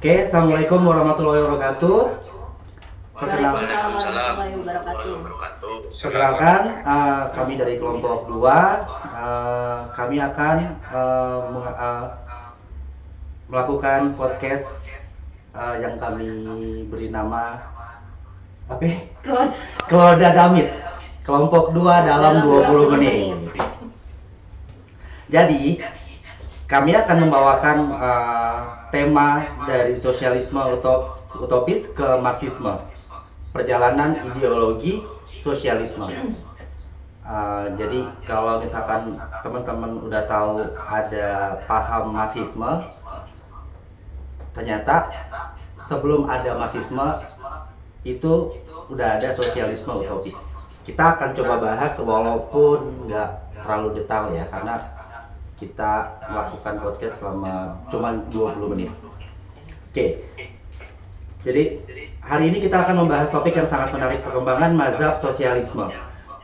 Oke, Assalamualaikum warahmatullahi wabarakatuh. Waalaikumsalam warahmatullahi wabarakatuh. Perkenalkan, kami dari kelompok 2. Kami akan melakukan podcast yang kami beri nama apa? Kloda Damit. Kelompok 2 dalam 20 menit. Jadi, kami akan membawakan tema dari sosialisme utopis ke marxisme, perjalanan ideologi sosialisme. Jadi kalau misalkan teman-teman udah tahu ada paham marxisme, ternyata sebelum ada marxisme itu udah ada sosialisme utopis. Kita akan coba bahas walaupun nggak terlalu detail ya, karena kita melakukan podcast selama cuma 20 menit. Oke. Jadi hari ini kita akan membahas topik yang sangat menarik, perkembangan mazhab sosialisme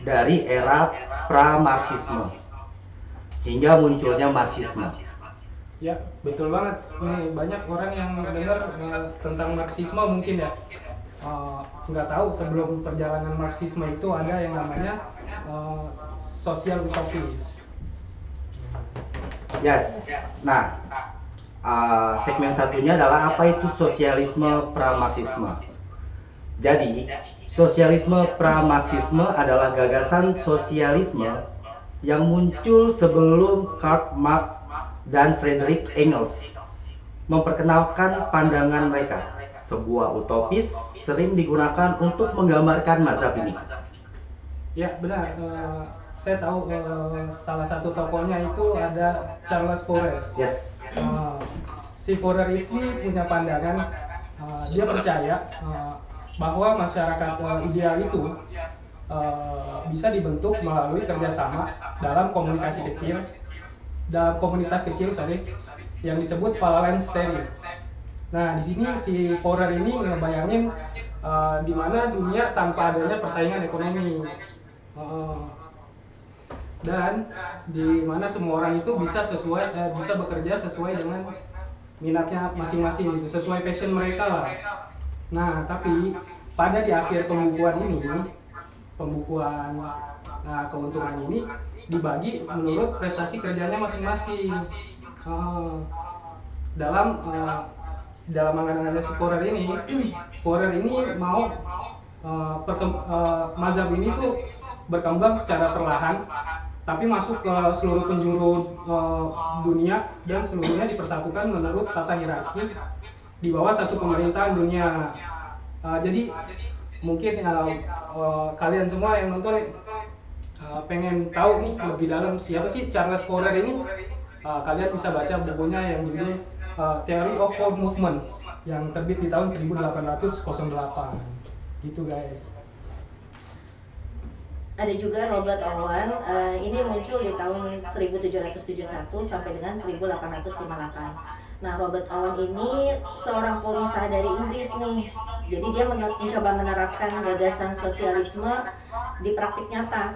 dari era pra-marxisme hingga munculnya marxisme. Ya, betul banget. Nih, banyak orang yang dengar tentang marxisme mungkin ya nggak tahu sebelum perjalanan marxisme itu ada yang namanya sosial utopis. Yes. Nah, segmen satunya adalah apa itu sosialisme pra-marxisme. Jadi, sosialisme pra-marxisme adalah gagasan sosialisme yang muncul sebelum Karl Marx dan Friedrich Engels memperkenalkan pandangan mereka. Sebuah utopis sering digunakan untuk menggambarkan mazhab ini. Ya, benar. Saya tahu salah satu tokohnya itu ada Charles Fourier. Yes. Si Fourier ini punya pandangan, dia percaya bahwa masyarakat ideal itu bisa dibentuk melalui kerjasama dalam komunitas kecil yang disebut Phalansterie. Nah, di sini si Fourier ini ngebayangin di mana dunia tanpa adanya persaingan ekonomi. Dan di mana semua orang itu bisa bekerja sesuai dengan minatnya masing-masing, gitu, sesuai passion mereka lah. Nah, tapi pada di akhir pembukuan keuntungan ini dibagi menurut prestasi kerjanya masing-masing. Dalam angan-angannya si Fourier ini mau mazhab ini tuh berkembang secara perlahan, tapi masuk ke seluruh penjuru dunia dan seluruhnya dipersatukan menurut tata hierarki di bawah satu pemerintahan dunia. Jadi mungkin kalian semua yang nonton pengen tahu nih lebih dalam siapa sih Charles Fourier ini, kalian bisa baca bukunya yang judul Theory of All Movements yang terbit di tahun 1808. Gitu guys. Ada juga Robert Owen, ini muncul di tahun 1771 sampai dengan 1858. Nah, Robert Owen ini seorang pengusaha dari Inggris nih. Jadi dia mencoba menerapkan gagasan sosialisme di praktik nyata.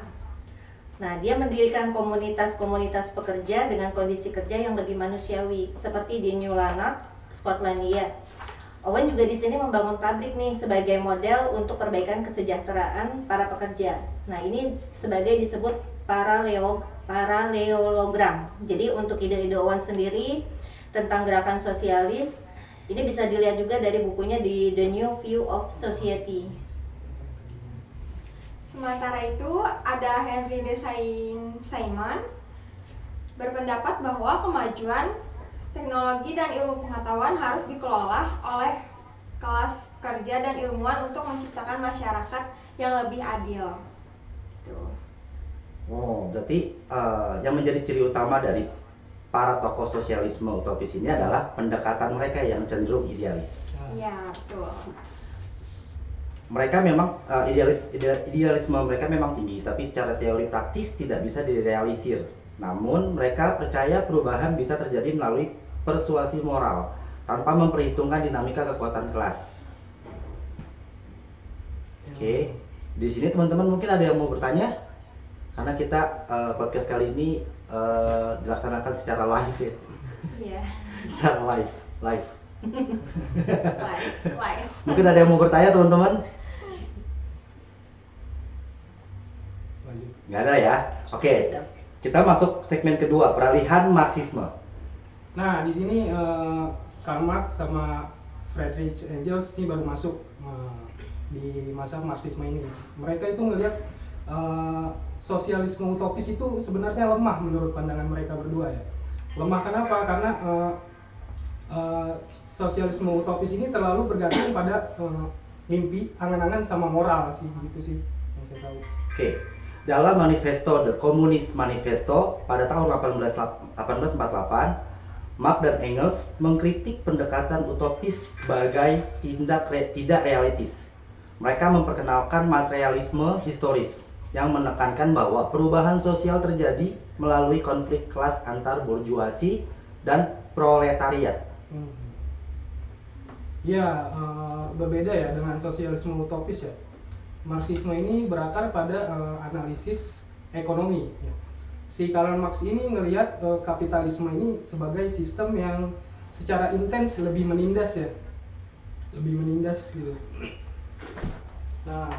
Nah, dia mendirikan komunitas-komunitas pekerja dengan kondisi kerja yang lebih manusiawi, seperti di New Lanark, Skotlandia. Owen juga di sini membangun pabrik nih sebagai model untuk perbaikan kesejahteraan para pekerja. Nah, ini sebagai disebut paralelogram. Jadi untuk ide-ide Owen sendiri tentang gerakan sosialis ini bisa dilihat juga dari bukunya di The New View of Society. Sementara itu ada Henry de Saint-Simon berpendapat bahwa kemajuan teknologi dan ilmu pengetahuan harus dikelola oleh kelas kerja dan ilmuwan untuk menciptakan masyarakat yang lebih adil. Tuh. Oh, berarti yang menjadi ciri utama dari para tokoh sosialisme utopis ini adalah pendekatan mereka yang cenderung idealis. Iya, betul. Mereka memang idealisme mereka memang tinggi, tapi secara teori praktis tidak bisa direalisir. Namun mereka percaya perubahan bisa terjadi melalui persuasi moral tanpa memperhitungkan dinamika kekuatan kelas. Oke, di sini teman-teman mungkin ada yang mau bertanya, karena kita podcast kali ini dilaksanakan secara live ya. Iya. Secara live. Live. Mungkin ada yang mau bertanya teman-teman? Lanjut. Nggak ada ya? Oke, kita masuk segmen kedua, peralihan Marxisme. Nah, di sini Karl Marx sama Friedrich Engels ini baru masuk di masa Marxisme ini. Mereka itu ngelihat sosialisme utopis itu sebenarnya lemah menurut pandangan mereka berdua ya. Lemah kenapa? Karena sosialisme utopis ini terlalu bergantung pada mimpi, angan-angan sama moral sih, gitu sih yang saya tahu. Oke, dalam manifesto The Communist Manifesto pada tahun 1848, Marx dan Engels mengkritik pendekatan utopis sebagai tidak realistis. Mereka memperkenalkan materialisme historis yang menekankan bahwa perubahan sosial terjadi melalui konflik kelas antar burjuasi dan proletariat. Ya, berbeda ya dengan sosialisme utopis ya. Marxisme ini berakar pada analisis ekonomi. Ya. Si Karl Marx ini ngelihat kapitalisme ini sebagai sistem yang secara intens lebih menindas ya, lebih menindas gitu. Nah,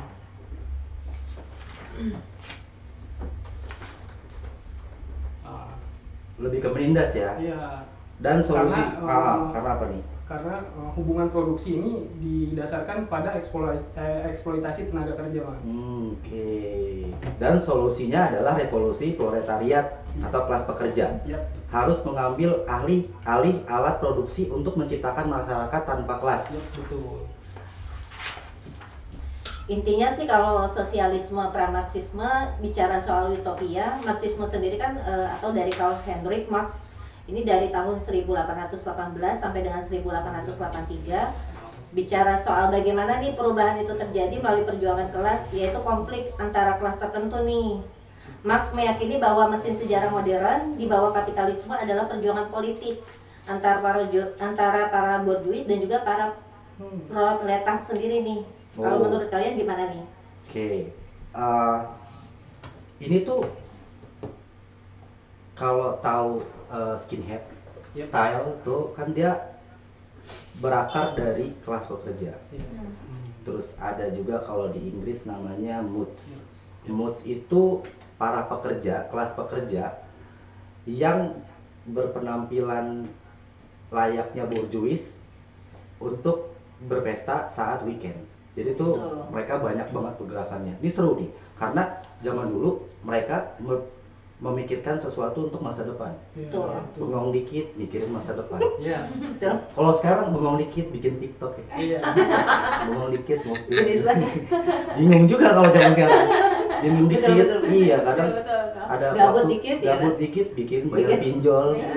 Lebih ke menindas ya. iya. Dan solusi Karena, karena apa nih? Karena hubungan produksi ini didasarkan pada eksploitasi tenaga kerja, Mas. Oke. Dan solusinya adalah revolusi proletariat atau kelas pekerja. Yap. Harus mengambil alih alat produksi untuk menciptakan masyarakat tanpa kelas. Yap, betul. Intinya sih kalau sosialisme pra-Marxisme bicara soal utopia, Marxisme sendiri kan atau dari Karl Heinrich Marx ini dari tahun 1818 sampai dengan 1883 bicara soal bagaimana nih perubahan itu terjadi melalui perjuangan kelas, yaitu konflik antara kelas tertentu nih. Marx meyakini bahwa mesin sejarah modern di bawah kapitalisme adalah perjuangan politik antara para borjuis dan juga para proletar sendiri nih. Kalau menurut kalian gimana nih? Oke. Ini tuh kalau tahu skinhead Yep. style tuh kan dia berakar dari kelas pekerja. Iya. Terus ada juga kalau di Inggris namanya moods. Moods itu para pekerja, kelas pekerja yang berpenampilan layaknya borjuis untuk berpesta saat weekend. Jadi tuh Betul. mereka banyak banget pergerakannya. Ini seru nih, karena zaman dulu mereka memikirkan sesuatu untuk masa depan. Betul. Bengong dikit, mikirin masa depan. Iya. Kalau sekarang bengong dikit bikin TikTok ya. Iya. Bengong dikit mau Jenis lagi. bingung juga kalau zaman sekarang. Bingung dikit, Betul. iya kadang Betul. ada Gabut waktu dikit ya. gabut dikit bikin bayar Bikin. pinjol. Iya.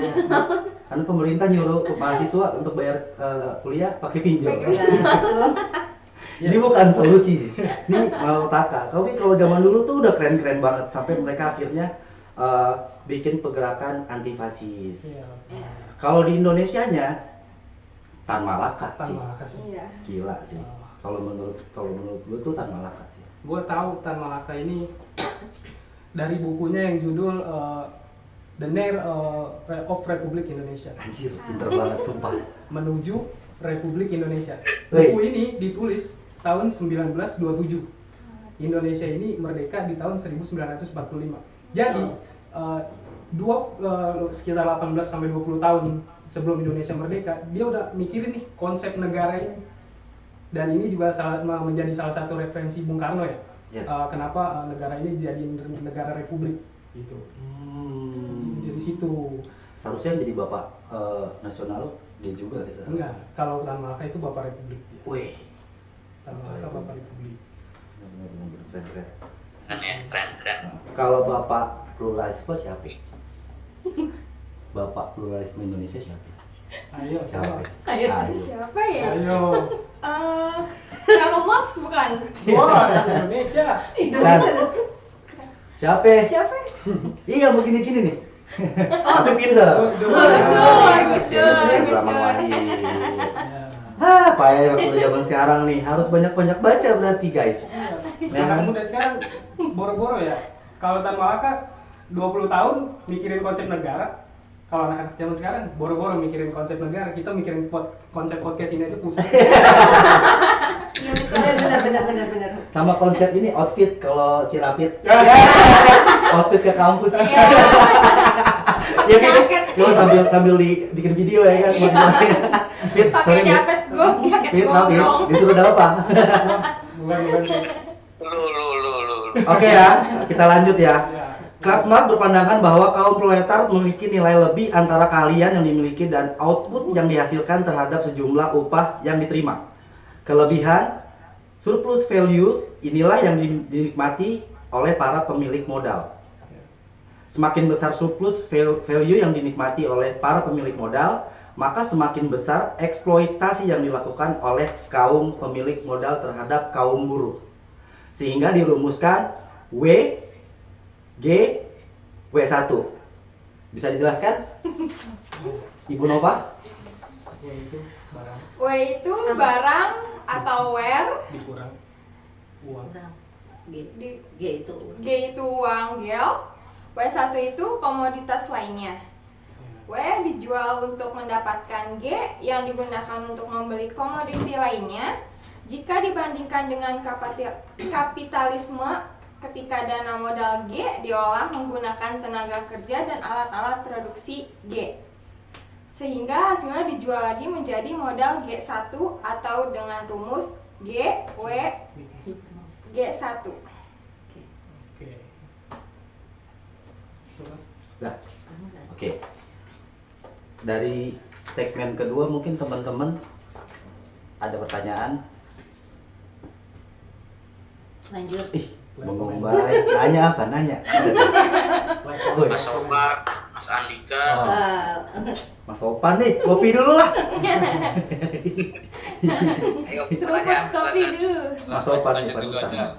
Karena pemerintah nyuruh mahasiswa untuk bayar kuliah pakai pinjol. Ya, betul. Ini bukan solusi, ini malapetaka. Tapi kalau zaman dulu tuh udah keren-keren banget sampai mereka akhirnya bikin pergerakan anti fasis. Iya. Kalau di Indonesianya Tan Malaka sih, Tan Malaka sih. Iya. gila sih. Kalau menurut gue tuh Tan Malaka sih. Gue tahu Tan Malaka ini dari bukunya yang judul The Near of Republik Indonesia. Anjir, pinter banget sumpah. Menuju Republik Indonesia. Wih. Buku ini ditulis tahun 1927. Indonesia ini merdeka di tahun 1945. Jadi sekitar 18 sampai 20 tahun sebelum Indonesia merdeka, dia udah mikirin nih konsep negara ini. Dan ini juga menjadi salah satu referensi Bung Karno ya. Yes. Kenapa negara ini jadi negara republik gitu. Jadi situ. Seharusnya jadi bapak nasional dia juga bisa. Enggak, kalau Tan Malaka itu Bapak Republik dia. Wih, Tan Malaka Bapak Republik. benar-benar keren. Kalau bapak pluralisme siapa? Bapak pluralisme Indonesia siapa? Ayo, Siapa? siapa? Ayo. Siapa ya? Ayo. Karl Marx bukan? Wah, Indonesia. Dan siapa? Siapa? Iya begini-gini nih. Tapi pinter. Gus Dur. Gus Dur. Selamat pagi. Hah, payah kuliah zaman sekarang nih. Harus banyak-banyak baca berarti guys. Anak muda sekarang boro-boro ya. Kalau Tan Malaka 20 tahun mikirin konsep negara, kalau anak-anak zaman sekarang boro-boro mikirin konsep negara, kita mikirin konsep podcast ini aja pusing. Iya benar. Sama konsep ini outfit kalau si Rapid. Outfit ke kampus. Ya kan? Lo sambil bikin video ya kan? Fit, sorry Fit. Fit, Rapid, disuruh apa? Bukan. Oke ya, kita lanjut ya. Ya. Karl Marx berpandangan bahwa kaum proletar memiliki nilai lebih antara kalian yang dimiliki dan output yang dihasilkan terhadap sejumlah upah yang diterima. Kelebihan surplus value inilah yang dinikmati oleh para pemilik modal. Semakin besar surplus value yang dinikmati oleh para pemilik modal, maka semakin besar eksploitasi yang dilakukan oleh kaum pemilik modal terhadap kaum buruh. Sehingga dirumuskan W1. Bisa dijelaskan? Ibu Nova? Yaitu barang W itu barang atau ware, dikurang uang. G itu. G itu uang gel, W1 itu komoditas lainnya. W dijual untuk mendapatkan G yang digunakan untuk membeli komoditi lainnya. Jika dibandingkan dengan kapitalisme, ketika dana modal G diolah menggunakan tenaga kerja dan alat-alat produksi G, sehingga hasilnya dijual lagi menjadi modal G1 atau dengan rumus G, W, G1. Oke. Nah, oke. Dari segmen kedua mungkin teman-teman ada pertanyaan. Lanjut. Ih, bengong baik. Nanya apa? Nanya. Woi, Mas Sobat, Mas Andika, Mas Opan nih, kopi dulu lah. ayo Seruput kopi dulu. Mas Sopan nih, lanjut dulu panutan. aja.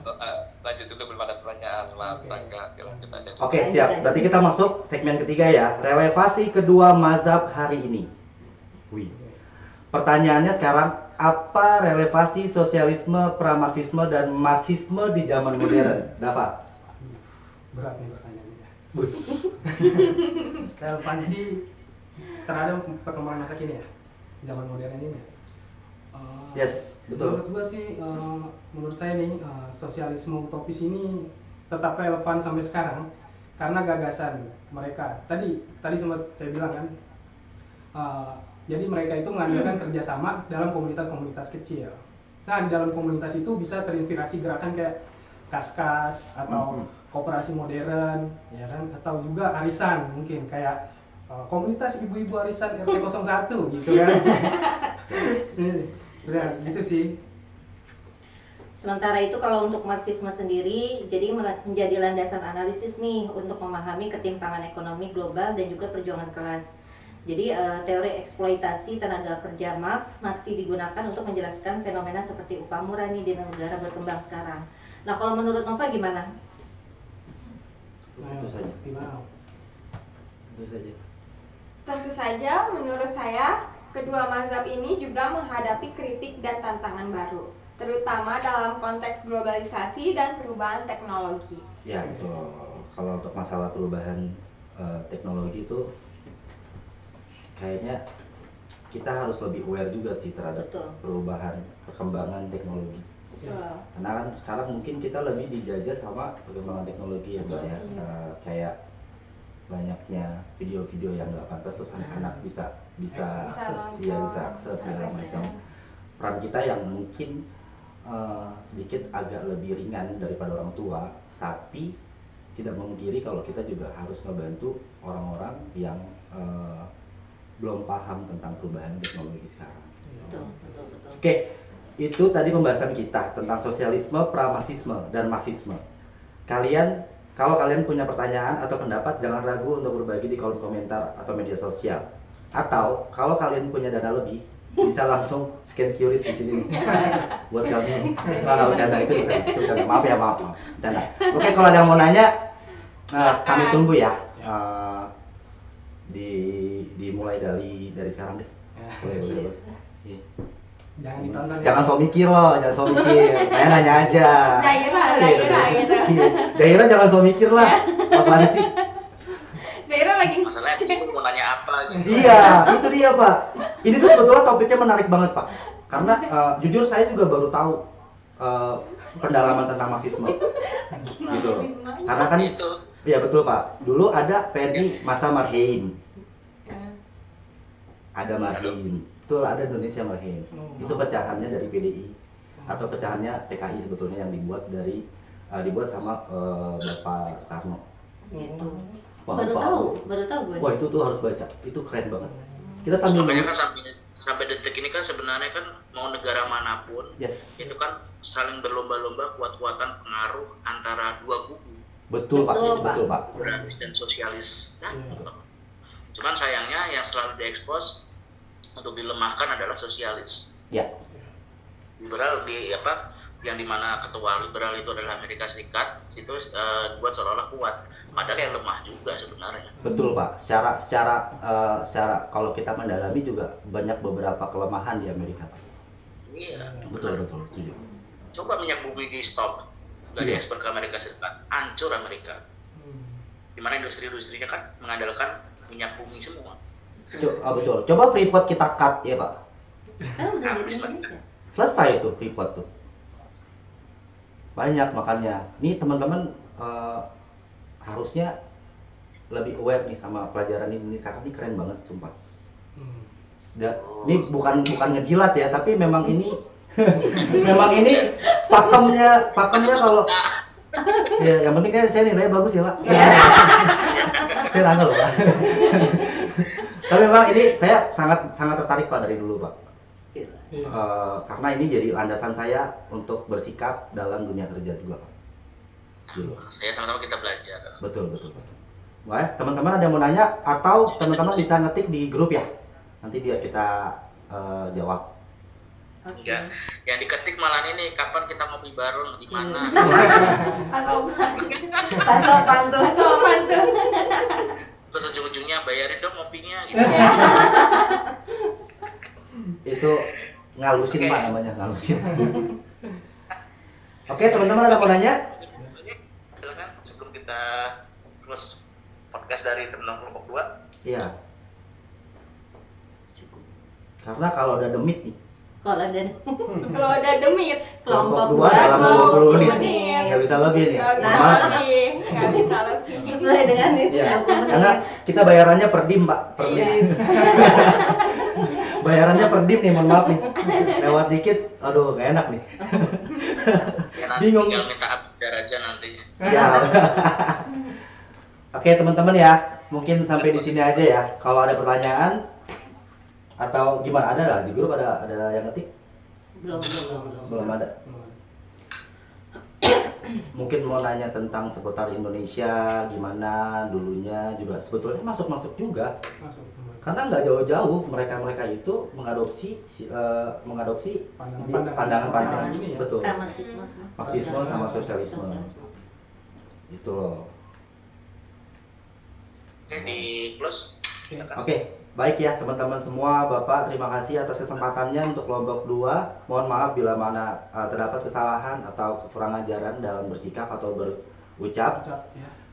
Lanjut dulu belum ada pertanyaan Mas Andika. Lanjut aja. Oke, siap. Berarti kita masuk segmen ketiga ya. Relevasi kedua mazhab hari ini. Wih. Pertanyaannya sekarang, apa relevasi sosialisme, pramarxisme, dan marxisme di zaman modern? Dava. Berat nih pertanyaannya. Relevansi terhadap perkembangan masa kini ya, zaman modern ini ya. Yes, betul. Menurut gua sih, menurut saya nih, sosialisme utopis ini tetap relevan sampai sekarang karena gagasan mereka. Tadi sempat saya bilang kan, jadi mereka itu mengandalkan kerjasama dalam komunitas-komunitas kecil. Nah, di dalam komunitas itu bisa terinspirasi gerakan kayak Kaskas atau koperasi modern, ya kan? Atau juga arisan mungkin kayak komunitas ibu-ibu arisan RT01 gitu kan. Udah, gitu sih. Sementara itu kalau untuk marxisme sendiri jadi menjadi landasan analisis nih untuk memahami ketimpangan ekonomi global dan juga perjuangan kelas. Jadi teori eksploitasi tenaga kerja Marx masih digunakan untuk menjelaskan fenomena seperti upah murah nih di negara berkembang sekarang. Nah, kalau menurut Nova gimana? Tentu saja. Gimana? Tentu saja. Tentu saja, menurut saya, kedua mazhab ini juga menghadapi kritik dan tantangan baru, terutama dalam konteks globalisasi dan perubahan teknologi. Ya, betul. Kalau untuk masalah perubahan teknologi itu kayaknya kita harus lebih aware juga sih terhadap Betul. perubahan perkembangan teknologi. Betul. Karena kan sekarang mungkin kita lebih dijajah sama perkembangan teknologi ya, Mbak ya. Kayak banyaknya video-video yang nggak pantas terus anak-anak bisa akses, ya bisa akses segala macam. Peran kita yang mungkin sedikit agak lebih ringan daripada orang tua, tapi tidak memungkiri kalau kita juga harus ngebantu orang-orang yang belum paham tentang perubahan teknologi sekarang. Betul. Oke, itu tadi pembahasan kita tentang sosialisme, pramarxisme, dan marxisme. Kalau kalian punya pertanyaan atau pendapat, jangan ragu untuk berbagi di kolom komentar atau media sosial. Atau kalau kalian punya dana lebih, bisa langsung scan QRIS di sini nih. Buat kami. Nggak bercanda, itu bercanda. Maaf ya, maaf. Bercanda. Oke, kalau ada yang mau nanya, kami tunggu ya. Dimulai dari sekarang deh. Boleh. Iya. Jangan ditonton. Jangan sok mikir loh, jangan sok mikir. Saya nanya aja. Zaira gitu. Zaira jangan sok mikir lah. Apaan sih? Zaira lagi. Masalahnya aku mau nanya apa gitu. Iya, itu dia Pak. Ini tuh sebetulnya topiknya menarik banget Pak. Karena jujur saya juga baru tahu pendalaman tentang marxisme. Gitu loh. Karena kan Itu iya betul Pak. Dulu ada PNI masa Marhein. Ada Marhein. Itu ada Indonesia Marhein. Itu pecahannya dari PDI atau pecahannya TKI sebetulnya yang dibuat sama Bapak Karno. Gitu. Wah, Baru Pak. tahu gue. Wah, itu tuh harus baca. Itu keren banget. Kita sambil makanya kan sampai detik ini kan sebenarnya kan mau negara manapun yes. itu kan saling berlomba-lomba kuat-kuatan pengaruh antara dua kubu, Betul Pak. Betul, Pak. Betul Pak. liberalis dan sosialis. Nah, cuman sayangnya yang selalu diekspos untuk dilemahkan adalah sosialis. Ya. Liberal yang dimana ketua liberal itu adalah Amerika Serikat itu dibuat seolah-olah kuat, padahal yang lemah juga sebenarnya. Betul Pak. Secara kalau kita mendalami juga banyak beberapa kelemahan di Amerika Pak. Iya. Betul setuju. Coba minyak bumi di stop dari Iya. ekspor ke Amerika Serikat, hancur Amerika. Dimana industri-industrinya kan mengandalkan minyak bumi semua. Betul. Coba Freeport kita cut ya Pak. Kan udah jadi Indonesia. Selesai tuh Freeport tuh. Banyak makanya. Nih teman-teman harusnya lebih aware nih sama pelajaran ini karena ini keren banget sumpah. Ini bukan ngejilat ya, tapi memang ini memang ini pakemnya kalau ya yang penting kan saya nilai bagus ya Pak. Saya rangkul Pak. Tapi memang ini saya sangat tertarik Pak dari dulu Pak. Karena ini jadi landasan saya untuk bersikap dalam dunia kerja juga Pak. Dulu. Saya sama-sama kita belajar. Betul Pak. Wah, teman-teman ada yang mau nanya atau teman-teman bisa ngetik di grup ya. Nanti biar kita jawab. Enggak, yang diketik malah ini kapan kita ngopi bareng di mana? Pasokan tuh. Terus ujung-ujungnya bayarin dong ngopinya gitu. Itu ngalusin Oke. Pak namanya, ngalusin. Oke, teman-teman ada mau nanya? Silakan sebelum kita close podcast dari teman-teman kelompok 2. Iya. Karena kalau udah demit nih, Kalau ada Kalau udah demit, kelompok 2 dua, dalam 20 menit. menit. Nggak bisa lebih nih. nggak bisa Maaf. lebih, nggak bisa lebih. sesuai dengan itu. Iya. 20 menit. Karena kita bayarannya per dim Pak, per menit. Yes. Bayarannya per dim nih, mohon maaf nih. Lewat dikit, aduh nggak enak nih. Ya nanti Bingung. tinggal minta update aja nantinya. Ya. Oke teman-teman ya, mungkin sampai di sini aja ya. Kalau ada pertanyaan atau gimana, ada lah di grup ada yang ngetik? Belum ada. Mungkin mau nanya tentang seputar Indonesia, gimana dulunya juga sebetulnya masuk juga. Karena nggak jauh-jauh mereka itu mengadopsi pandangan-pandangan ini ya. betul. Marxisme Marxisme sama sosialisme. Itu loh. Oke, di close. Silakan. Oke, baik ya teman-teman semua, Bapak terima kasih atas kesempatannya untuk kelompok 2. Mohon maaf bila mana terdapat kesalahan atau kekurangan ajaran dalam bersikap atau berucap.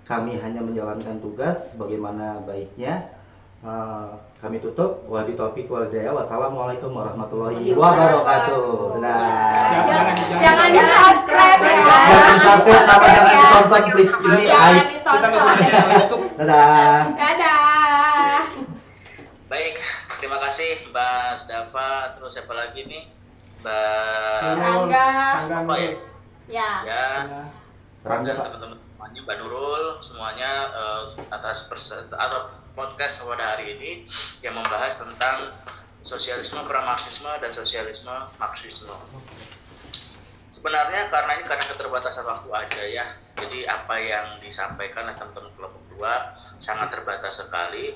Kami hanya menjalankan tugas sebagaimana baiknya. Kami tutup. Wabillahi taufiq wal hidayah. Wassalamualaikum warahmatullahi wabarakatuh. Jangan di subscribe ya. Jangan di-subscribe, apa jangan ditonton please. Ini Jangan aib. ditonton. Dadah. Dadah. Baik, terima kasih Mbak Dafa, terus siapa lagi nih? Mbak Rangga. apa ya? Ya. Ya, Rangga dan Pak. teman-teman semuanya, Mbak Nurul, semuanya atas podcast pada hari ini yang membahas tentang sosialisme pra-Marxisme dan sosialisme Marxisme. Sebenarnya karena keterbatasan waktu aja ya, jadi apa yang disampaikan oleh teman-teman kelompok 2 sangat terbatas sekali.